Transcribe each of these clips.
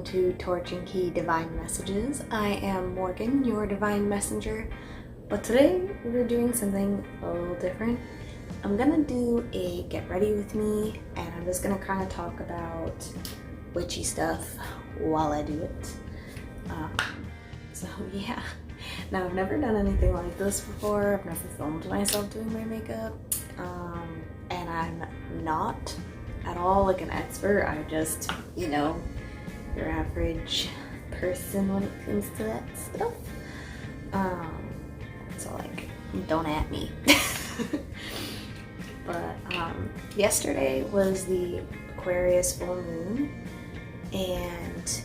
welcome to Torch and Key Divine Messages. I am Morgan, your Divine Messenger, but today we're doing something a little different. I'm gonna do a get ready with me, and I'm just gonna kind of talk about witchy stuff while I do it. So yeah, now I've never done anything like this before. I've never filmed myself doing my makeup, and I'm not at all like an expert. I just, you know, your average person when it comes to that stuff. So like, don't at me. But yesterday was the Aquarius Full Moon, and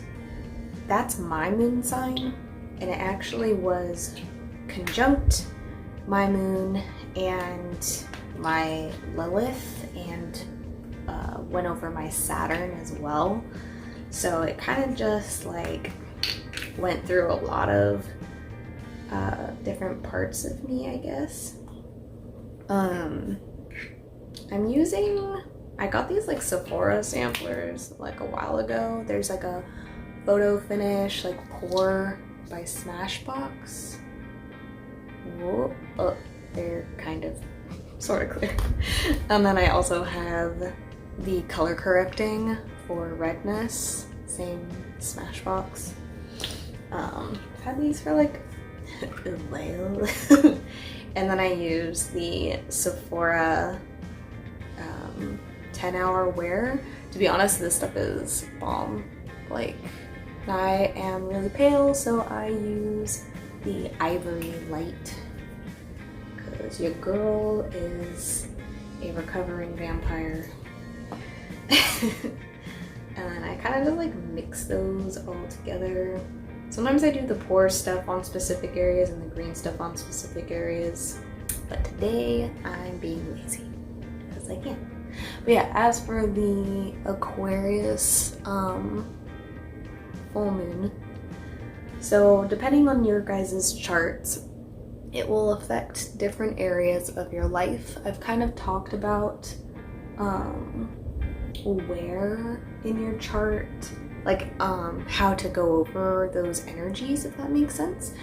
that's my moon sign, and it actually was conjunct my moon and my Lilith, and went over my Saturn as well. So it kind of just like went through a lot of different parts of me, I guess. I got these like Sephora samplers like a while ago. There's like a photo finish like pour by Smashbox. Whoa, oh, they're kind of sort of clear. And then I also have the color correcting for redness, same Smashbox. Had these for like a while. And then I use the Sephora 10-hour wear. To be honest, this stuff is bomb. Like, I am really pale, so I use the Ivory Light, because your girl is a recovering vampire. And then I kind of just like mix those all together. Sometimes I do the pour stuff on specific areas and the green stuff on specific areas, but today I'm being lazy because I can. But yeah, as for the Aquarius full moon, so depending on your guys' charts, it will affect different areas of your life. I've kind of talked about where in your chart, like how to go over those energies, if that makes sense.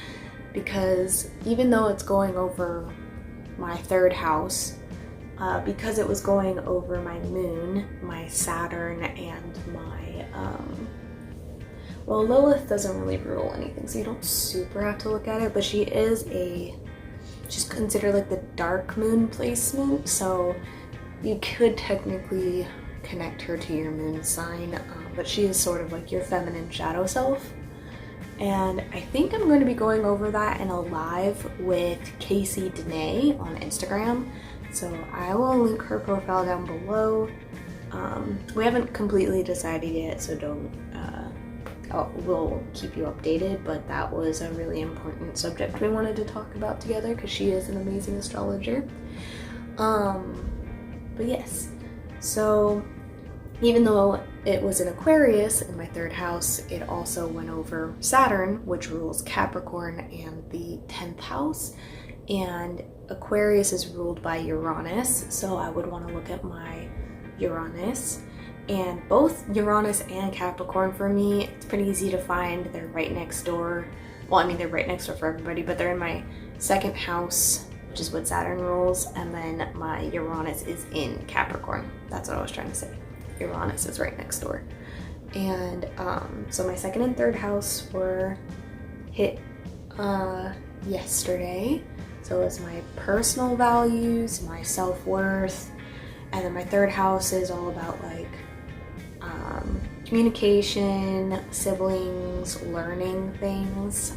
Because even though it's going over my third house, because it was going over my moon, my Saturn, and my well, Lilith doesn't really rule anything, so you don't super have to look at it, but she's considered like the dark moon placement, so you could technically connect her to your moon sign, but she is sort of like your feminine shadow self. And I think I'm going to be going over that in a live with Casey Dene on Instagram, so I will link her profile down below. We haven't completely decided yet, so we'll keep you updated, but that was a really important subject we wanted to talk about together because she is an amazing astrologer. But yes, so even though it was in Aquarius in my third house, it also went over Saturn, which rules Capricorn and the 10th house, and Aquarius is ruled by Uranus, so I would want to look at my Uranus. And both Uranus and Capricorn for me, it's pretty easy to find. They're right next door. Well, I mean, they're right next door for everybody, but they're in my second house, which is what Saturn rules, and then my Uranus is in Capricorn. That's what I was trying to say. Uranus is right next door. And so my second and third house were hit yesterday. So it was my personal values, my self-worth, and then my third house is all about like communication, siblings, learning things,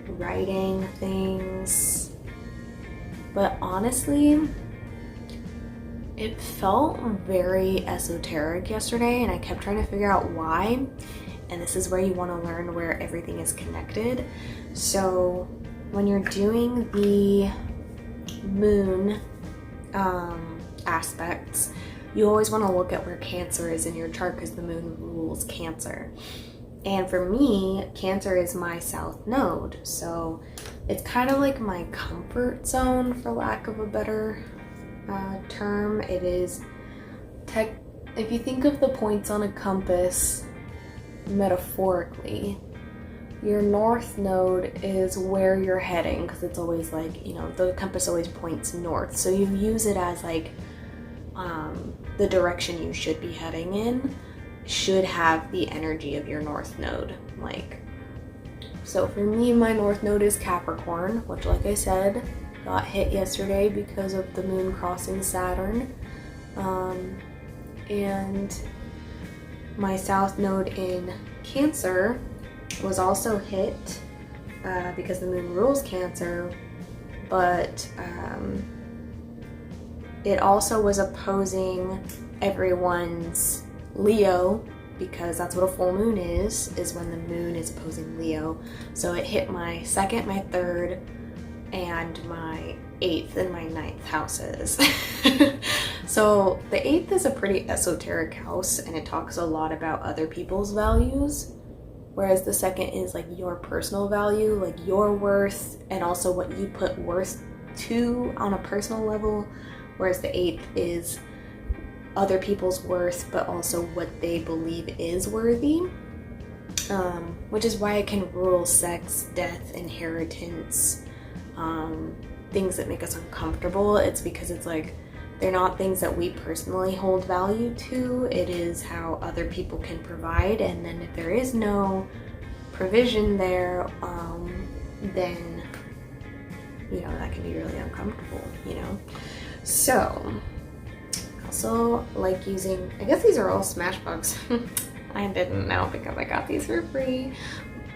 writing things. But honestly, it felt very esoteric yesterday, and I kept trying to figure out why. And this is where you want to learn where everything is connected. So when you're doing the moon aspects, you always want to look at where Cancer is in your chart, because the moon rules Cancer. And for me, Cancer is my south node, so it's kind of like my comfort zone, for lack of a better term. It is if you think of the points on a compass metaphorically, your north node is where you're heading, because it's always like, you know, the compass always points north. So you use it as like the direction you should be heading in should have the energy of your north node. Like, so for me, my north node is Capricorn, which, like I said, got hit yesterday because of the moon crossing Saturn. And my south node in Cancer was also hit because the moon rules Cancer, but it also was opposing everyone's Leo, because that's what a full moon is when the moon is opposing Leo. So it hit my second, my third, and my 8th and my 9th houses. So the 8th is a pretty esoteric house, and it talks a lot about other people's values, whereas the second is like your personal value, like your worth, and also what you put worth to on a personal level, whereas the 8th is other people's worth, but also what they believe is worthy, which is why it can rule sex, death, inheritance, things that make us uncomfortable. It's because it's like, they're not things that we personally hold value to. It is how other people can provide, and then if there is no provision there, then, you know, that can be really uncomfortable, you know. So I also like using, I guess these are all Smashbox. I didn't know because I got these for free.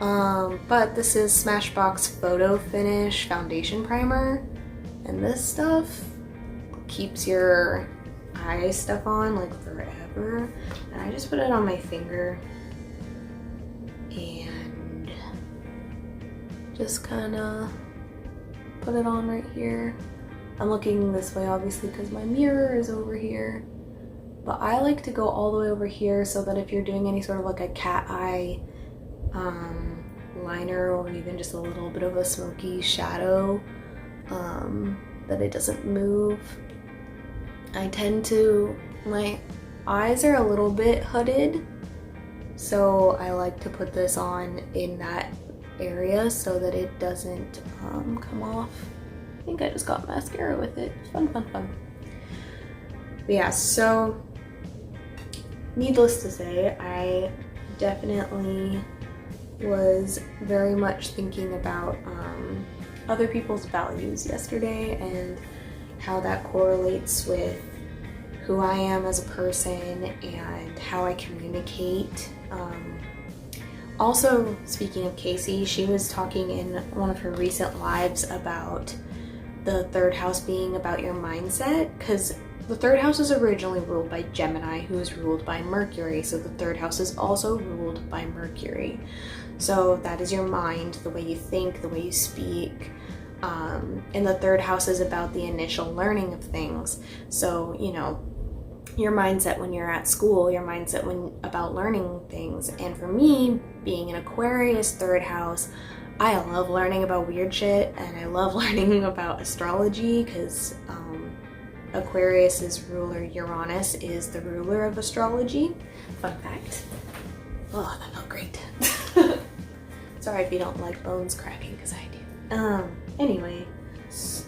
But this is Smashbox Photo Finish Foundation Primer, and this stuff keeps your eye stuff on like forever. And I just put it on my finger and just kind of put it on right here. I'm looking this way obviously because my mirror is over here, but I like to go all the way over here so that if you're doing any sort of like a cat eye liner, or even just a little bit of a smoky shadow, that it doesn't move. I tend to, my eyes are a little bit hooded, so I like to put this on in that area so that it doesn't come off. I think I just got mascara with it. Fun. But yeah, so needless to say, I definitely was very much thinking about other people's values yesterday and how that correlates with who I am as a person and how I communicate. Also, speaking of Casey, she was talking in one of her recent lives about the third house being about your mindset, because the third house is originally ruled by Gemini, who is ruled by Mercury, so the third house is also ruled by Mercury. So that is your mind, the way you think, the way you speak. And the third house is about the initial learning of things. So, you know, your mindset when you're at school, your mindset when about learning things. And for me, being an Aquarius third house, I love learning about weird shit, and I love learning about astrology, because Aquarius's ruler Uranus is the ruler of astrology. Fun fact. Oh, that felt great. Sorry if you don't like bones cracking, because I do. Anyway, this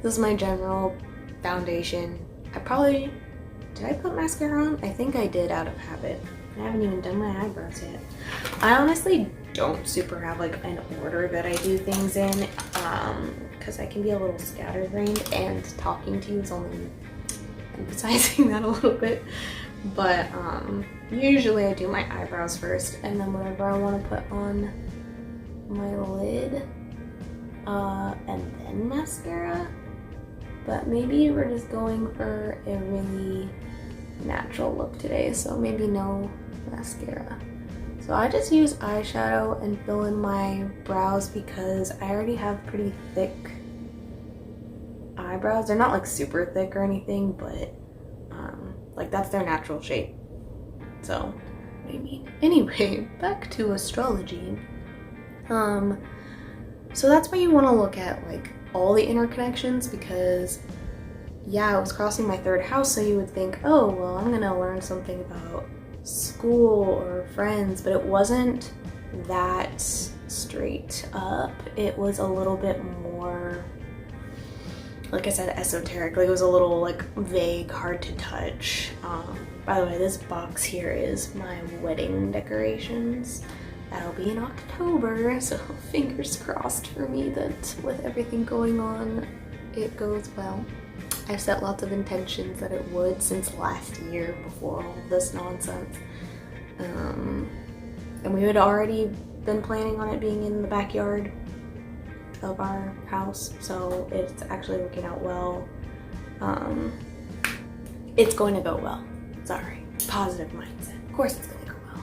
is my general foundation. Did I put mascara on? I think I did out of habit. I haven't even done my eyebrows yet. I honestly don't super have like an order that I do things in, because I can be a little scatterbrained, and talking to you is only emphasizing that a little bit. But usually I do my eyebrows first, and then whatever I want to put on my lid, and then mascara. But maybe we're just going for a really natural look today, so maybe no mascara. So I just use eyeshadow and fill in my brows because I already have pretty thick eyebrows. They're not like super thick or anything, but like that's their natural shape. So maybe. Anyway, back to astrology. So that's why you want to look at like all the interconnections, because yeah, it was crossing my third house, so you would think, oh, well, I'm gonna learn something about school or friends, but it wasn't that straight up. It was a little bit more, like I said, esoteric. Like, it was a little like vague, hard to touch. By the way, this box here is my wedding decorations. That'll be in October, so fingers crossed for me that with everything going on, it goes well. I've set lots of intentions that it would since last year before all of this nonsense. And we had already been planning on it being in the backyard of our house, so it's actually working out well. It's going to go well. Sorry, positive mindset. Of course it's gonna go well.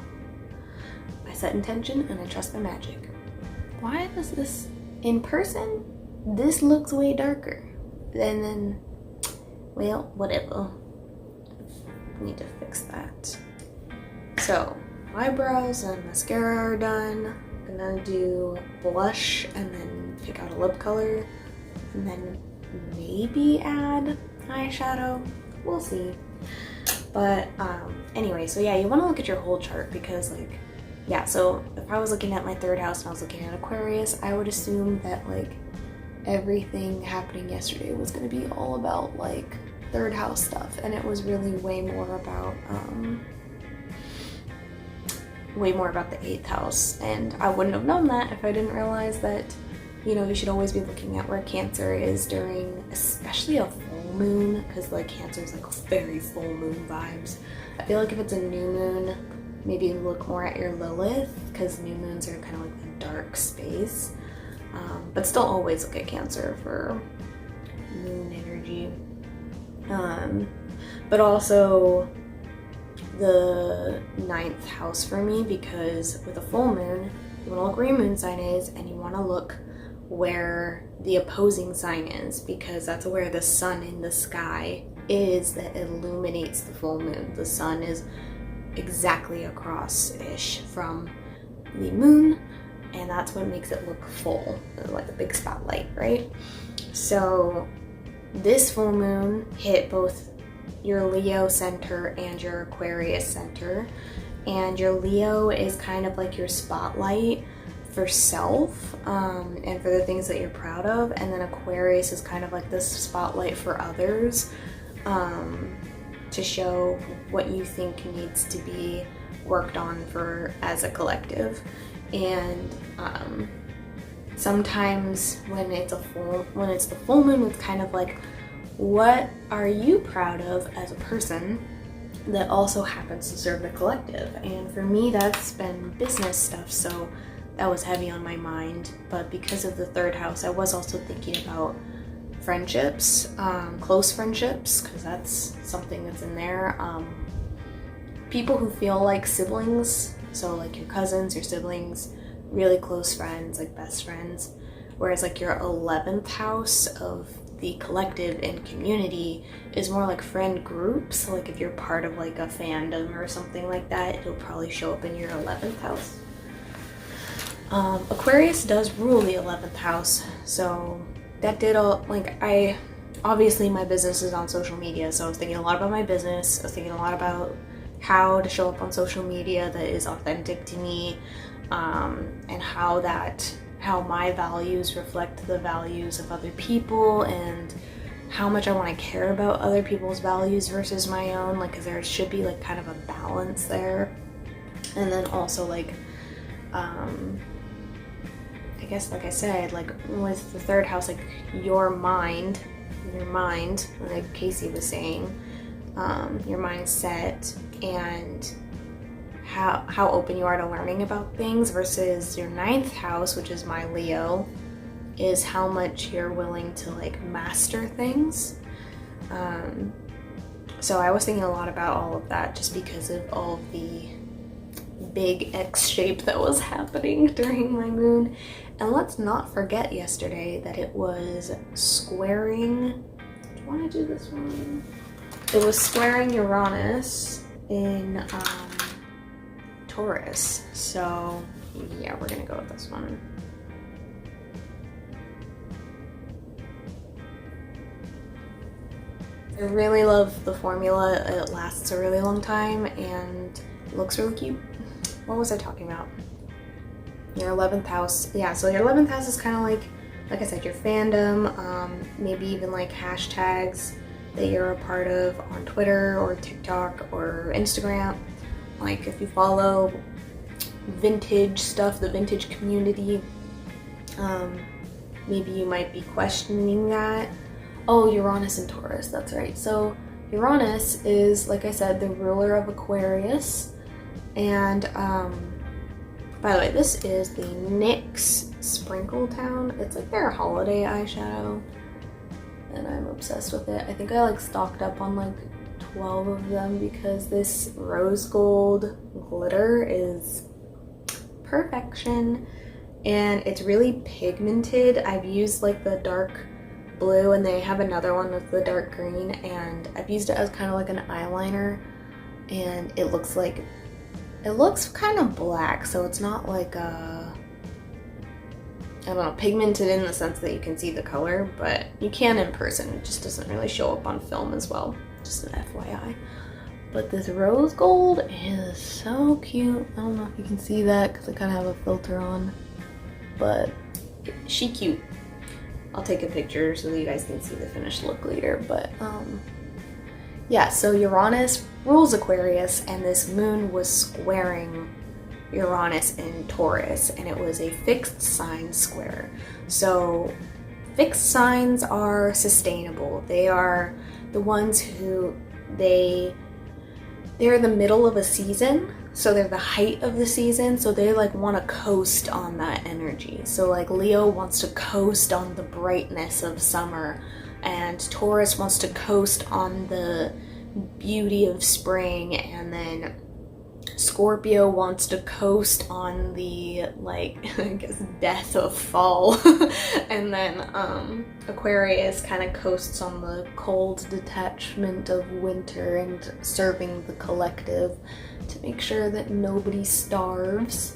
I set intention and I trust the magic. Why does this, in person, this looks way darker. And then, well, whatever. Need to fix that. So, eyebrows and mascara are done. I'm gonna do blush and then pick out a lip color. And then maybe add eyeshadow. We'll see. But anyway, so yeah, you want to look at your whole chart because, like, yeah, so if I was looking at my third house and I was looking at Aquarius, I would assume that, like, everything happening yesterday was going to be all about, like, third house stuff, and it was really way more about the eighth house. And I wouldn't have known that if I didn't realize that, you know, you should always be looking at where Cancer is during, especially a full moon, because, like, Cancer is like very full moon vibes. I feel like if it's a new moon, maybe look more at your Lilith, because new moons are kind of like the dark space. But still always look at Cancer for moon energy. But also the ninth house for me, because with a full moon, you want to look where your moon sign is, and you want to look where the opposing sign is, because that's where the sun in the sky is that illuminates the full moon. The sun is exactly across-ish from the moon, and that's what makes it look full, like a big spotlight, right? So this full moon hit both your Leo center and your Aquarius center, and your Leo is kind of like your spotlight for self and for the things that you're proud of, and then Aquarius is kind of like this spotlight for others, to show what you think needs to be worked on for as a collective. And sometimes when it's the full moon, it's kind of like, what are you proud of as a person that also happens to serve the collective? And for me, that's been business stuff, so that was heavy on my mind. But because of the third house, I was also thinking about friendships, close friendships, because that's something that's in there. People who feel like siblings, so like your cousins, your siblings, really close friends, like best friends. Whereas like your 11th house of the collective and community is more like friend groups. So like if you're part of like a fandom or something like that, it'll probably show up in your 11th house. Aquarius does rule the 11th house, so that did all, like, obviously my business is on social media, so I was thinking a lot about my business. I was thinking a lot about how to show up on social media that is authentic to me, and how my values reflect the values of other people, and how much I want to care about other people's values versus my own, like, because there should be like kind of a balance there. And then also like I guess, like I said, like with the third house, like your mind, like Casey was saying, your mindset and how open you are to learning about things, versus your ninth house, which is my Leo, is how much you're willing to like master things. So I was thinking a lot about all of that just because of all of the big X shape that was happening during my moon. And let's not forget yesterday that it was squaring, do you want to do this one? It was squaring Uranus in Taurus. So yeah, we're gonna go with this one. I really love the formula. It lasts a really long time and it looks really cute. What was I talking about? Your 11th house. Yeah, so your 11th house is kind of like I said, your fandom, maybe even like hashtags that you're a part of on Twitter or TikTok or Instagram. Like if you follow vintage stuff, the vintage community, maybe you might be questioning that. Oh, Uranus and Taurus, that's right. So Uranus is, like I said, the ruler of Aquarius. And by the way, this is the NYX Sprinkle Town. It's like their holiday eyeshadow, and I'm obsessed with it. I think I like stocked up on like 12 of them because this rose gold glitter is perfection, and it's really pigmented. I've used like the dark blue, and they have another one with the dark green, and I've used it as kind of like an eyeliner, and it looks kind of black, so it's not like I don't know, pigmented in the sense that you can see the color, but you can in person. It just doesn't really show up on film as well, just an FYI. But this rose gold is so cute. I don't know if you can see that because I kind of have a filter on, but she cute. I'll take a picture so that you guys can see the finished look later, but yeah, so Uranus rules Aquarius, and this moon was squaring Uranus in Taurus, and it was a fixed sign square. So fixed signs are sustainable. They are the ones who they're the middle of a season, so they're the height of the season, so they like want to coast on that energy. So like Leo wants to coast on the brightness of summer, and Taurus wants to coast on the beauty of spring, and then Scorpio wants to coast on the, like, I guess, death of fall. And then Aquarius kind of coasts on the cold detachment of winter and serving the collective to make sure that nobody starves.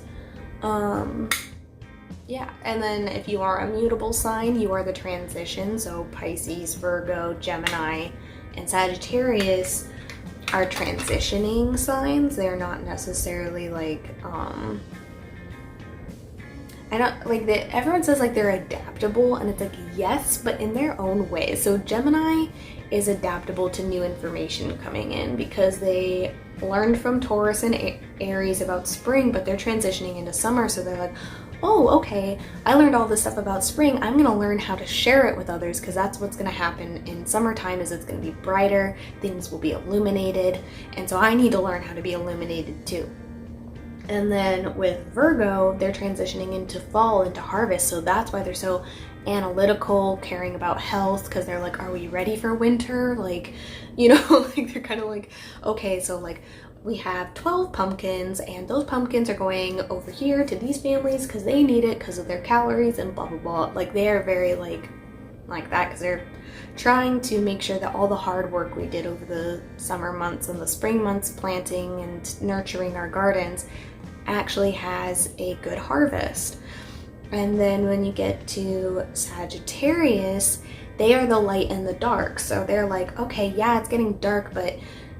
Yeah, and then if you are a mutable sign, you are the transition. So Pisces, Virgo, Gemini, and Sagittarius are transitioning signs. They're not necessarily like, everyone says like they're adaptable, and it's like, yes, but in their own way. So Gemini is adaptable to new information coming in because they learned from Taurus and Aries about spring, but they're transitioning into summer, so they're like, oh, okay, I learned all this stuff about spring. I'm gonna learn how to share it with others, because that's what's gonna happen in summertime, is it's gonna be brighter, things will be illuminated, and so I need to learn how to be illuminated too. And then with Virgo, they're transitioning into fall, into harvest, so that's why they're so analytical, caring about health, because they're like, are we ready for winter? Like, you know, like they're kind of like, okay, so like we have 12 pumpkins, and those pumpkins are going over here to these families because they need it because of their calories and blah blah blah. Like they are very like that, because they're trying to make sure that all the hard work we did over the summer months and the spring months, planting and nurturing our gardens, actually has a good harvest. And then when you get to Sagittarius, they are the light and the dark. So they're like, okay, yeah, it's getting dark,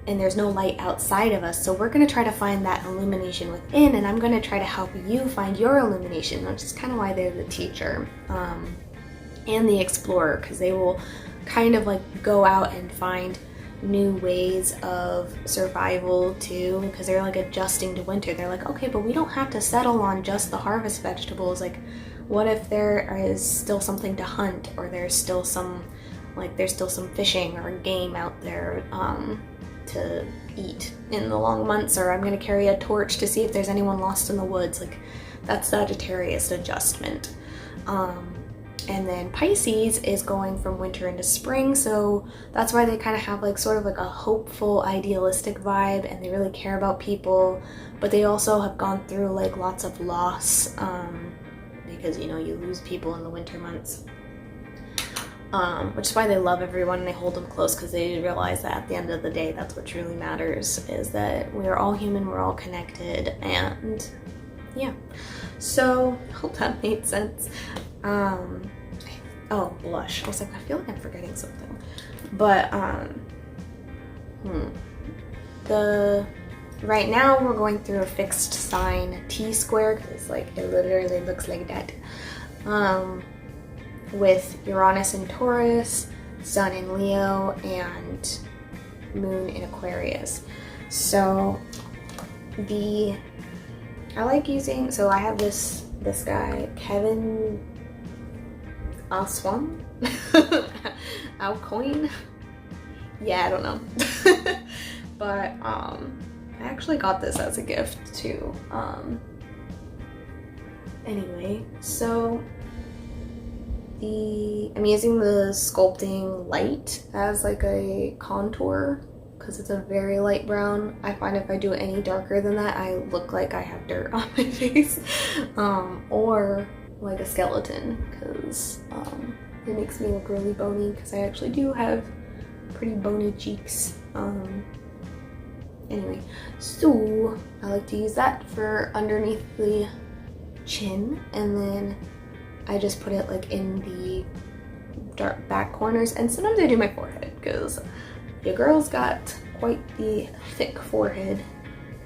and there's no light outside of us, so we're going to try to find that illumination within, and I'm going to try to help you find your illumination, which is kind of why they're the teacher and the explorer, because they will kind of like go out and find new ways of survival too, because they're like adjusting to winter. They're like, okay, but we don't have to settle on just the harvest vegetables. Like, what if there is still something to hunt, or there's still some fishing or game out there to eat in the long months, or I'm going to carry a torch to see if there's anyone lost in the woods. Like, that's Sagittarius adjustment. And then Pisces is going from winter into spring, so that's why they kind of have like sort of like a hopeful, idealistic vibe, and they really care about people, but they also have gone through like lots of loss, because, you know, you lose people in the winter months. Which is why they love everyone and they hold them close, because they realize that at the end of the day, that's what truly matters, is that we're all human, we're all connected, and yeah. So, hope that made sense. Oh, blush. I was like, I feel like I'm forgetting something. But Right now we're going through a fixed sign T-square, because like it literally looks like that. With Uranus in Taurus, Sun in Leo, and Moon in Aquarius. So I like using, so I have this guy, Kevin Aswan, Alcoin. Yeah, I don't know. But I actually got this as a gift too. Anyway, so I'm using the sculpting light as like a contour because it's a very light brown. I find if I do it any darker than that, I look like I have dirt on my face, or like a skeleton, because it makes me look really bony, because I actually do have pretty bony cheeks. Anyway, so I like to use that for underneath the chin, and then I just put it like in the dark back corners, and sometimes I do my forehead because your girl's got quite the thick forehead.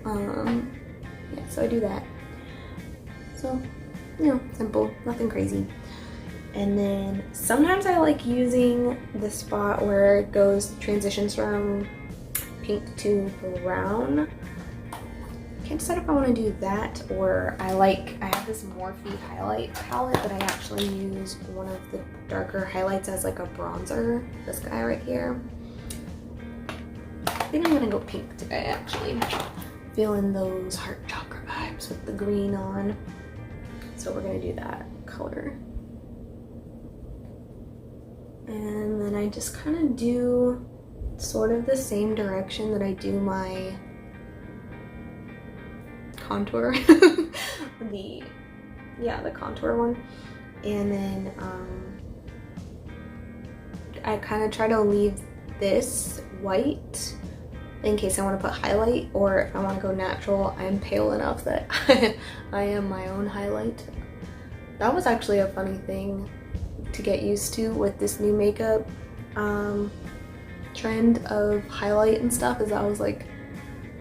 Yeah, so I do that. So, you know, simple, nothing crazy. And then sometimes I like using the spot where it transitions from pink to brown. Can't decide if I want to do that, or I have this Morphe highlight palette that I actually use one of the darker highlights as like a bronzer. This guy right here. I think I'm gonna go pink today, actually. Feeling those heart chakra vibes with the green on. So we're gonna do that color. And then I just kind of do sort of the same direction that I do my contour. the contour one. And then I kind of try to leave this white in case I want to put highlight, or if I want to go natural. I'm pale enough that I am my own highlight. That was actually a funny thing to get used to with this new makeup trend of highlight and stuff, is I was like,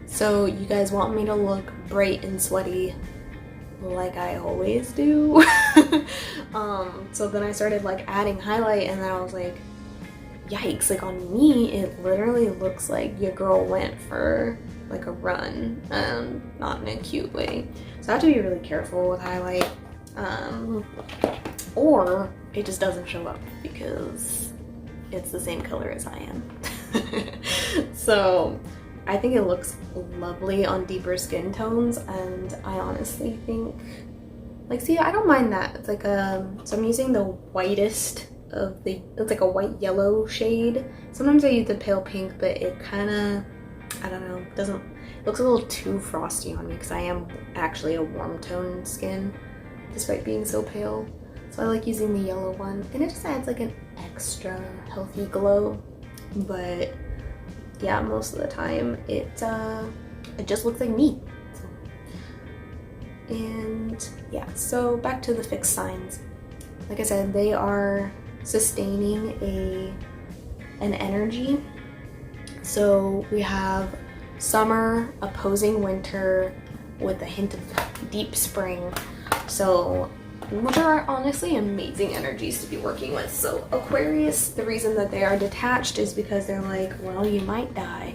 so you guys want me to look bright and sweaty like I always do? So then I started like adding highlight, and then I was like, yikes, like on me it literally looks like your girl went for like a run, not in a cute way. So I have to be really careful with highlight, or it just doesn't show up because it's the same color as I am. So I think it looks lovely on deeper skin tones, and I honestly think, like, see, I don't mind that. It's like so I'm using the whitest of it's like a white yellow shade. Sometimes I use the pale pink, but it kind of, I don't know, it looks a little too frosty on me because I am actually a warm tone skin despite being so pale. So I like using the yellow one, and it just adds like an extra healthy glow. But yeah, most of the time it just looks like me. And yeah, so back to the fixed signs. Like I said, they are sustaining an energy. So we have summer opposing winter with a hint of deep spring. So which are honestly amazing energies to be working with. So Aquarius, the reason that they are detached is because they're like, well, you might die.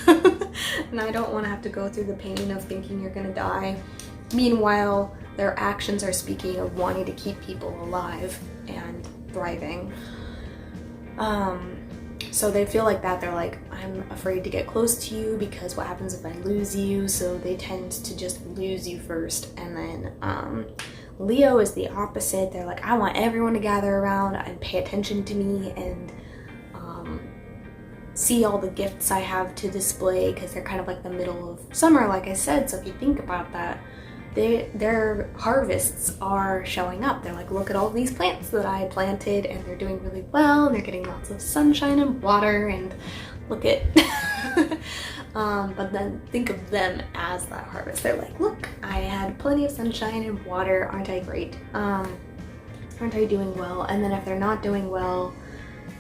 And I don't want to have to go through the pain of thinking you're gonna die. Meanwhile, their actions are speaking of wanting to keep people alive and thriving. So they feel like that. They're like, I'm afraid to get close to you because what happens if I lose you? So they tend to just lose you first. And then Leo is the opposite. They're like, I want everyone to gather around and pay attention to me and see all the gifts I have to display, because they're kind of like the middle of summer, like I said. So if you think about that, their harvests are showing up. They're like, look at all these plants that I planted, and they're doing really well, and they're getting lots of sunshine and water, and look at but then think of them as that harvest. They're like, look, I had plenty of sunshine and water, aren't I great? Aren't I doing well? And then if they're not doing well,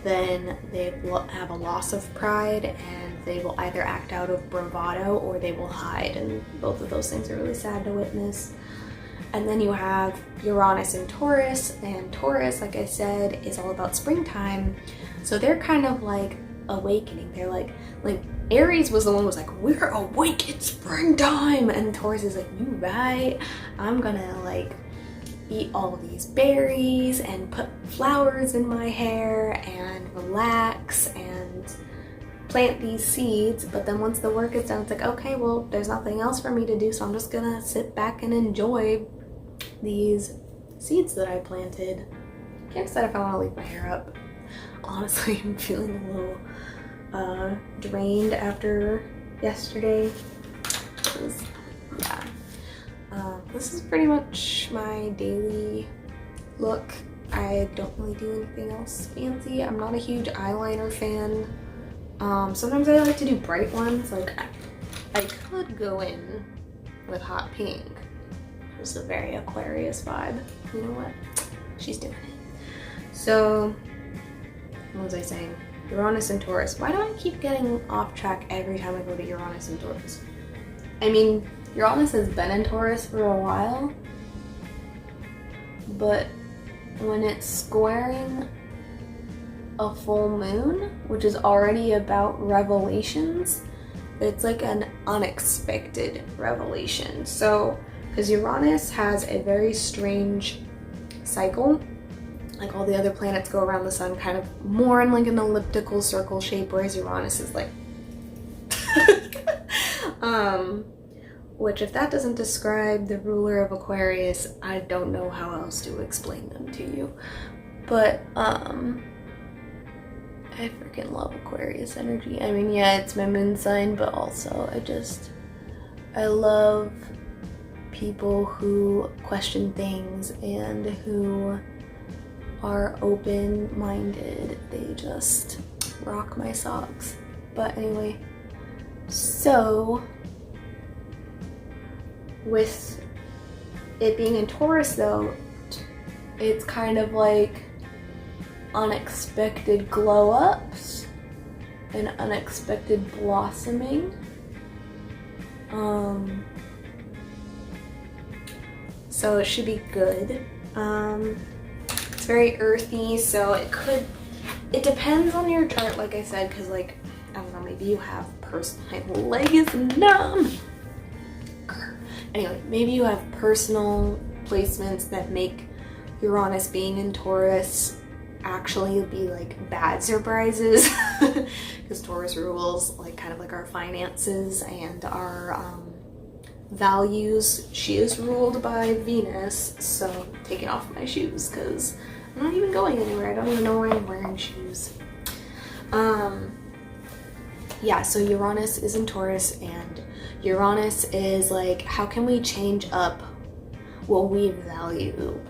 then they will have a loss of pride, and they will either act out of bravado or they will hide, and both of those things are really sad to witness. And then you have Uranus in Taurus, and Taurus, like I said, is all about springtime. So they're kind of like awakening. They're like Aries was the one who was like, we're awake, it's springtime, and Taurus is like, you right, I'm gonna like eat all of these berries and put flowers in my hair and relax and plant these seeds. But then once the work is done, it's like, okay, well, there's nothing else for me to do, so I'm just gonna sit back and enjoy these seeds that I planted. Can't decide if I want to leave my hair up. Honestly, I'm feeling a little drained after yesterday. Yeah. This is pretty much my daily look. I don't really do anything else fancy. I'm not a huge eyeliner fan. Sometimes I like to do bright ones. Like I could go in with hot pink. It's a very Aquarius vibe. You know what? She's doing it. So, what was I saying? Uranus and Taurus. Why do I keep getting off track every time I go to Uranus and Taurus? I mean, Uranus has been in Taurus for a while, but when it's squaring a full moon, which is already about revelations, it's like an unexpected revelation. So, because Uranus has a very strange cycle, like all the other planets go around the sun kind of more in like an elliptical circle shape, whereas Uranus is like which if that doesn't describe the ruler of Aquarius, I don't know how else to explain them to you. But I freaking love Aquarius energy. I mean, yeah, it's my moon sign, but also I love people who question things and who are open-minded. They just rock my socks. But anyway, so with it being in Taurus though, it's kind of like unexpected glow-ups and unexpected blossoming. So it should be good. It's very earthy, so it depends on your chart, like I said, because like, I don't know, maybe you have my leg is numb. Anyway, maybe you have personal placements that make Uranus being in Taurus actually be like bad surprises, because Taurus rules like kind of like our finances and our values. She is ruled by Venus, so I'm taking off my shoes because I'm not even going anywhere. I don't even know where I'm wearing shoes. Yeah, so Uranus is in Taurus, and Uranus is like, how can we change up what we value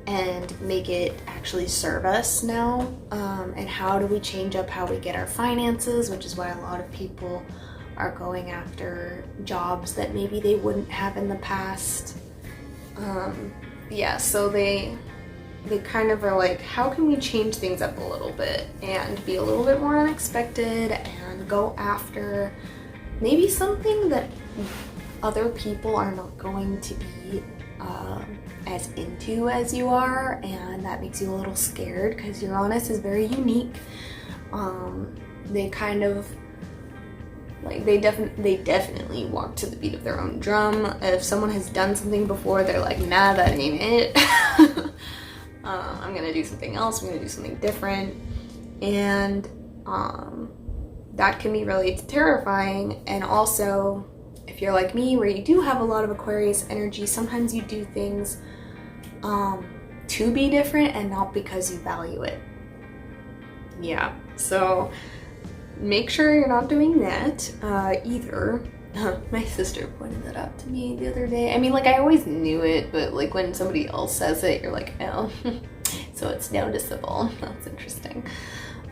and make it actually serve us now? And how do we change up how we get our finances, which is why a lot of people are going after jobs that maybe they wouldn't have in the past. Yeah, so they kind of are like, how can we change things up a little bit and be a little bit more unexpected and go after maybe something that other people are not going to be as into as you are, and that makes you a little scared because Uranus is very unique. They kind of like, they definitely walk to the beat of their own drum. If someone has done something before, they're like, nah, that ain't it. I'm gonna do something else, I'm gonna do something different. And that can be really terrifying. And also, if you're like me, where you do have a lot of Aquarius energy, sometimes you do things to be different and not because you value it. Yeah, so make sure you're not doing that either. My sister pointed that out to me the other day. I mean, like, I always knew it, but like when somebody else says it, you're like, oh, so it's noticeable. That's interesting.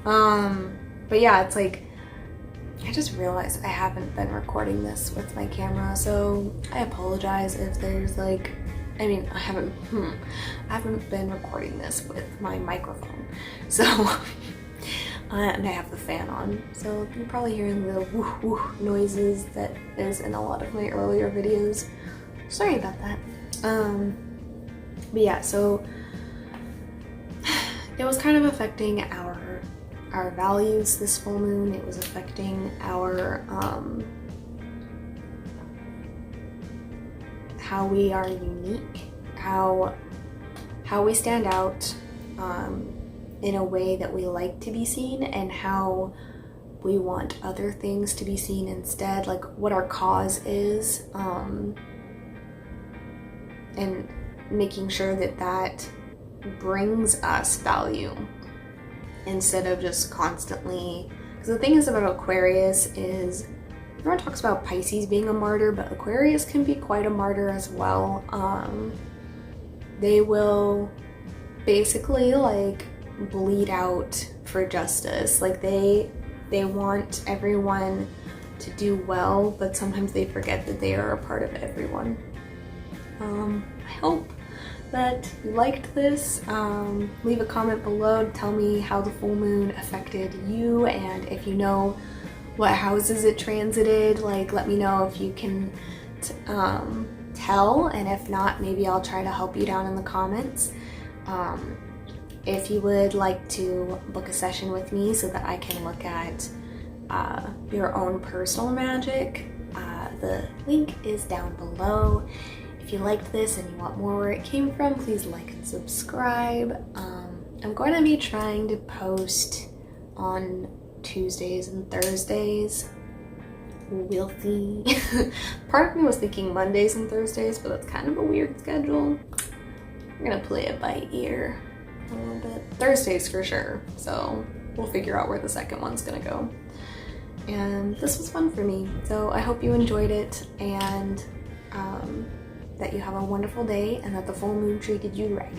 But yeah, it's like, I just realized I haven't been recording this with my camera, so I apologize if there's like, I mean, I haven't been recording this with my microphone, so and I have the fan on, so you're probably hearing the woof woof noises that is in a lot of my earlier videos. Sorry about that. But yeah, so it was kind of affecting our values this full moon. It was affecting our how we are unique, how we stand out in a way that we like to be seen, and how we want other things to be seen instead, like what our cause is, and making sure that that brings us value instead of just constantly, because the thing is about Aquarius is everyone talks about Pisces being a martyr, but Aquarius can be quite a martyr as well. They will basically like bleed out for justice. Like they want everyone to do well, but sometimes they forget that they are a part of everyone. I hope that you liked this. Leave a comment below to tell me how the full moon affected you, and if you know what houses it transited, like let me know if you can tell, and if not, maybe I'll try to help you down in the comments. If you would like to book a session with me so that I can look at your own personal magic, the link is down below. If you liked this and you want more where it came from, please like and subscribe. I'm going to be trying to post on Tuesdays and Thursdays. We'll see. Part of me was thinking Mondays and Thursdays, but that's kind of a weird schedule. I'm gonna play it by ear a little bit. Thursdays for sure, so we'll figure out where the second one's gonna go. And this was fun for me, so I hope you enjoyed it, and that you have a wonderful day, and that the full moon treated you right.